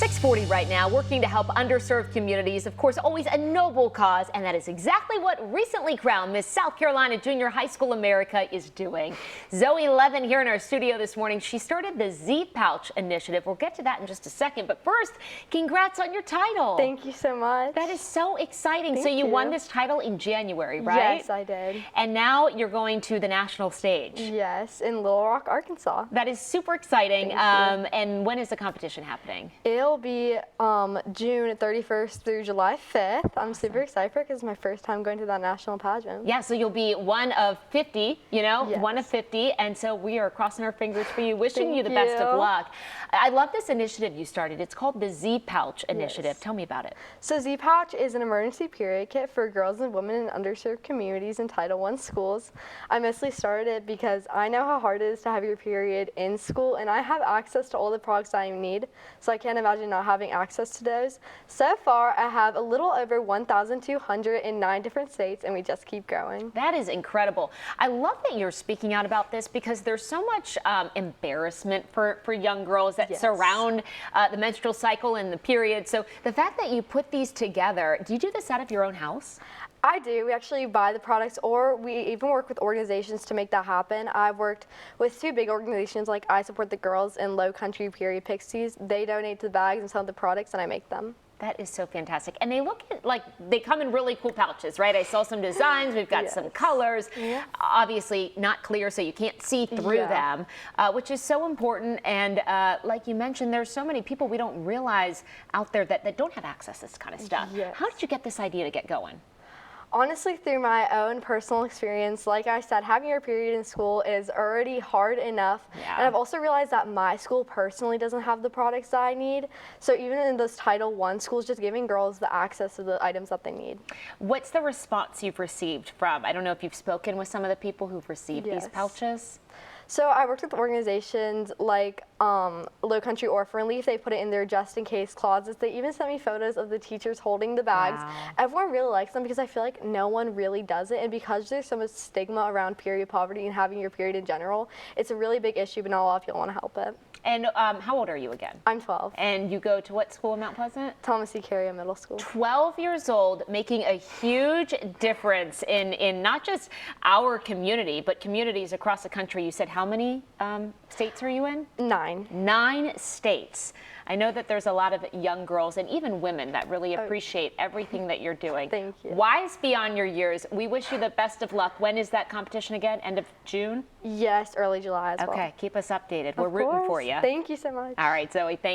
6:40 right now, working to help underserved communities. Of course, always a noble cause, and that is exactly what recently crowned Miss South Carolina Junior High School America is doing. Zoe Levin here in our studio this morning. She started the Z Pouch initiative. We'll get to that in just a second, but first, congrats on your title. Thank you so much. That is so exciting. Thank so you you. won this title in January, right? Yes, I did. And now you're going to the national stage. Yes, in Little Rock, Arkansas. That is super exciting. Thank you. And when is the competition happening? It'll be June 31st through July 5th. I'm super excited because it's my first time going to that national pageant. Yeah, so you'll be one of 50, Yes. one of 50. And so we are crossing our fingers for you, wishing Thank you the best of you. luck. I love this initiative you started. It's called the Z Pouch initiative. Yes. Tell me about it. So Z Pouch is an emergency period kit for girls and women in underserved communities in Title I schools. I mostly started it because I know how hard it is to have your period in school, and I have access to all the products I need, so I can't imagine not having access to those. So far, I have a little over 1,200 in 9 different states, and we just keep growing. That is incredible. I love that you're speaking out about this because there's so much embarrassment for young girls that Yes. surround the menstrual cycle and the period. So the fact that you put these together, do you do this out of your own house? I do. We actually buy the products, or we even work with organizations to make that happen. I've worked with 2 big organizations, like I Support the Girls and Lowcountry Period Pixies. They donate the bags and some of the products, and I make them. That is so fantastic. And they look like they come in really cool pouches, right? I saw some designs. We've got some colors. Yeah. Obviously not clear, so you can't see through them, which is so important. And like you mentioned, there's so many people we don't realize out there that don't have access to this kind of stuff. Yes. How did you get this idea to get going? Honestly, through my own personal experience, like I said, having your period in school is already hard enough. Yeah. And I've also realized that my school personally doesn't have the products that I need. So even in those Title I schools, just giving girls the access to the items that they need. What's the response you've received from, I don't know if you've spoken with some of the people who've received these Yes. pouches? So I worked with organizations like Lowcountry Orphan Relief. They put it in their just-in-case closets. They even sent me photos of the teachers holding the bags. Wow. Everyone really likes them because I feel like no one really does it. And because there's so much stigma around period poverty and having your period in general, it's a really big issue, but not a lot of people want to help it. And how old are you again? I'm 12. And you go to what school in Mount Pleasant? Thomas E. Carrier Middle School. 12 years old, making a huge difference in not just our community, but communities across the country. You said how many states are you in? 9. 9 states. I know that there's a lot of young girls and even women that really appreciate everything that you're doing. Thank you. Wise beyond your years. We wish you the best of luck. When is that competition again? End of June? Yes, early July as well. Okay, keep us updated. We're Of rooting for course. you. Thank you so much. All right, Zoe, thank you.